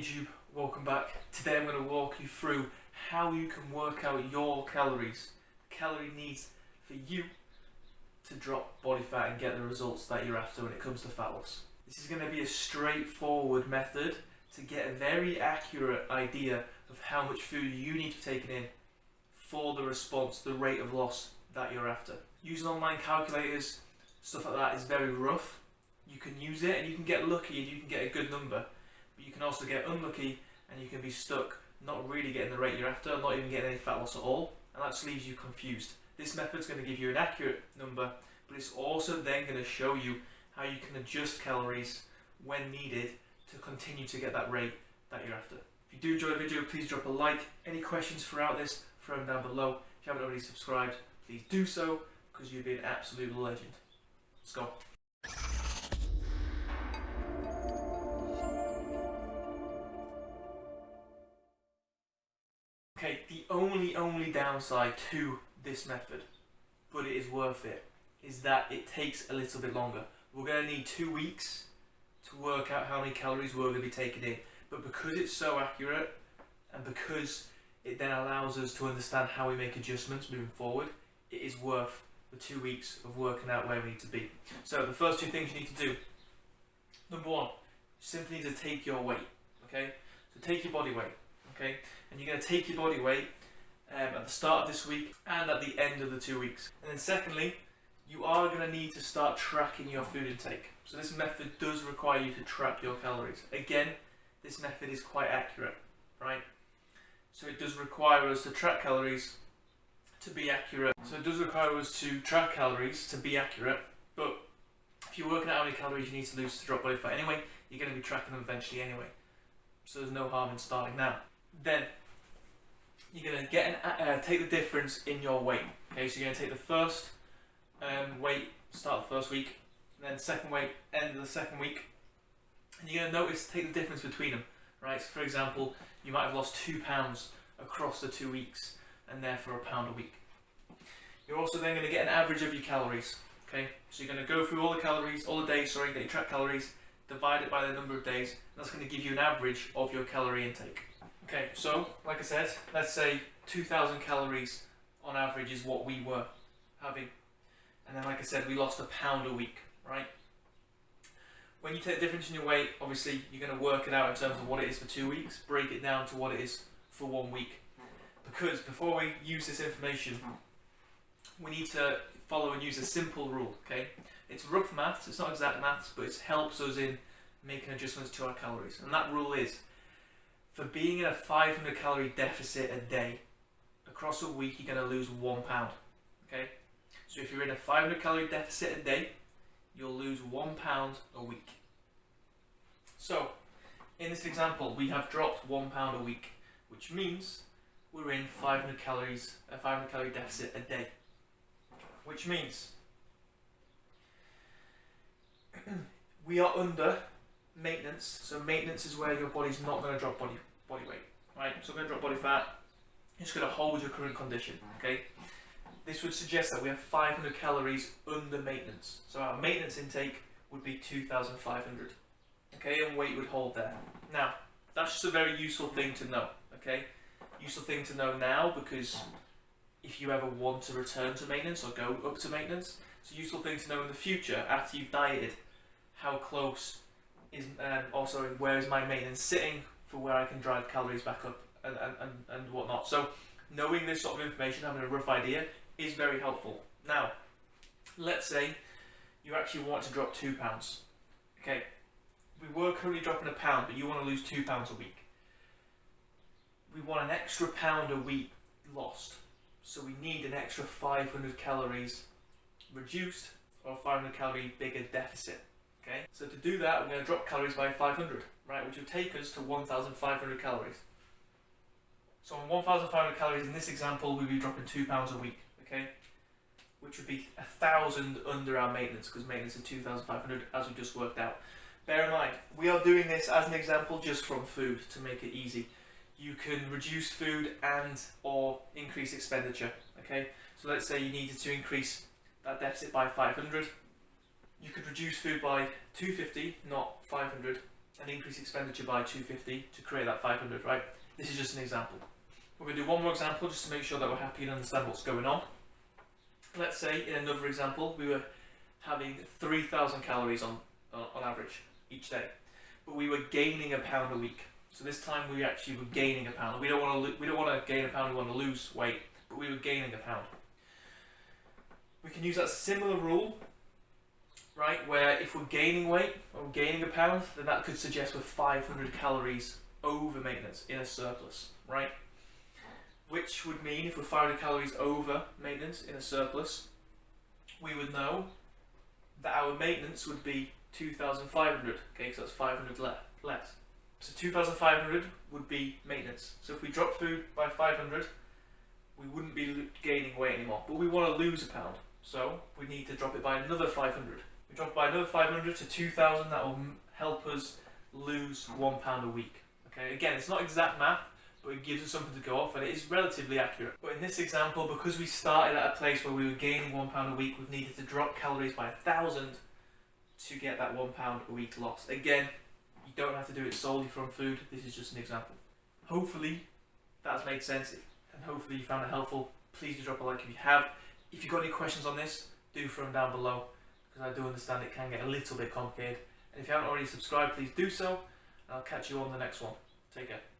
YouTube, welcome back. Today I'm going to walk you through how you can work out your calories, calorie needs for you to drop body fat and get the results that you're after when it comes to fat loss. This is going to be a straightforward method to get a very accurate idea of how much food you need to be taking in for the response, the rate of loss that you're after. Using online calculators, stuff like that is very rough. You can use it and you can get lucky and you can get a good number, but you can also get unlucky and you can be stuck not really getting the rate you're after, not even getting any fat loss at all, and that just leaves you confused. This method is going to give you an accurate number, but it's also then going to show you how you can adjust calories when needed to continue to get that rate that you're after. If you do enjoy the video, please drop a like. Any questions throughout this, throw them down below. If you haven't already subscribed, please do so, because you'd be an absolute legend. Let's go. Okay, the only downside to this method, but it is worth it, is that it takes a little bit longer. We're going to need 2 weeks to work out how many calories we're going to be taking in. But because it's so accurate, and because it then allows us to understand how we make adjustments moving forward, it is worth the 2 weeks of working out where we need to be. So the first two things you need to do. Number one, you simply need to take your weight, okay? So take your body weight, okay? And you're going to take your body weight at the start of this week and at the end of the 2 weeks. And then secondly, you are going to need to start tracking your food intake. So this method does require you to track your calories. Again, this method is quite accurate, right? So it does require us to track calories to be accurate. But if you're working out how many calories you need to lose to drop body fat anyway, you're going to be tracking them eventually anyway. So there's no harm in starting now. Then you're going to take the difference in your weight. Okay, so you're going to take the first weight, start the first week, and then second weight, end of the second week, and you're going to notice, take the difference between them, right? So for example, you might have lost 2 pounds across the 2 weeks, and therefore £1 a week. You're also then going to get an average of your calories, okay? So you're going to go through all the days that you track calories, divide it by the number of days, and that's going to give you an average of your calorie intake. Okay, so like I said, let's say 2,000 calories on average is what we were having. And then like I said, we lost £1 a week, right? When you take the difference in your weight, obviously you're going to work it out in terms of what it is for 2 weeks, break it down to what it is for 1 week. Because before we use this information, we need to follow and use a simple rule, okay? It's rough maths, it's not exact maths, but it helps us in making adjustments to our calories. And that rule is, for being in a 500 calorie deficit a day, across a week you're going to lose £1, okay? So if you're in a 500 calorie deficit a day, you'll lose £1 a week. So, in this example, we have dropped £1 a week, which means we're in 500 calories, a 500 calorie deficit a day. Which means we are under maintenance. So maintenance is where your body's not going to drop body weight, right? So we're going to drop body fat. It's going to hold your current condition, okay? This would suggest that we have 500 calories under maintenance. So our maintenance intake would be 2,500, okay? And weight would hold there. Now, that's just a very useful thing to know, okay? Useful thing to know now, because if you ever want to return to maintenance or go up to maintenance, it's a useful thing to know in the future after you've dieted. How close is, where is my maintenance sitting for where I can drive calories back up and whatnot. So knowing this sort of information, having a rough idea, is very helpful. Now, let's say you actually want to drop 2 pounds. Okay, we were currently dropping £1, but you want to lose £2 a week. We want an extra £1 a week lost. So we need an extra 500 calories reduced, or a 500 calorie bigger deficit. Okay, so to do that, we're going to drop calories by 500, right, which will take us to 1,500 calories. So on 1,500 calories in this example, we'll be dropping £2 a week, okay, which would be 1,000 under our maintenance, because maintenance is 2,500, as we just worked out. Bear in mind, we are doing this as an example just from food to make it easy. You can reduce food and or increase expenditure, okay? So let's say you needed to increase that deficit by 500. You could reduce food by 250, not 500, and increase expenditure by 250 to create that 500, right? This is just an example. We're going to do one more example just to make sure that we're happy and understand what's going on. Let's say in another example we were having 3,000 calories on average each day, but we were gaining a pound a week. So this time we actually were gaining a pound. We don't want to gain a pound. We want to lose weight, but we were gaining a pound. We can use that similar rule, right? Where if we're gaining weight or gaining a pound, then that could suggest we're 500 calories over maintenance in a surplus, right? Which would mean if we're 500 calories over maintenance in a surplus, we would know that our maintenance would be 2,500, okay, so that's 500 less. So 2,500 would be maintenance. So if we drop food by 500, we wouldn't be gaining weight anymore, but we want to lose a pound. So we need to drop it by another 500. We drop it by another 500 to 2,000, that will help us lose 1 pound a week. Okay, again, it's not exact math, but it gives us something to go off, and it is relatively accurate. But in this example, because we started at a place where we were gaining 1 pound a week, we've needed to drop calories by 1,000 to get that 1 pound a week loss. Again, you don't have to do it solely from food. This is just an example. Hopefully that's made sense, and hopefully you found it helpful. Please do drop a like if you have. If you've got any questions on this, do throw them down below, because I do understand it can get a little bit complicated. And if you haven't already subscribed, please do so. And I'll catch you on the next one. Take care.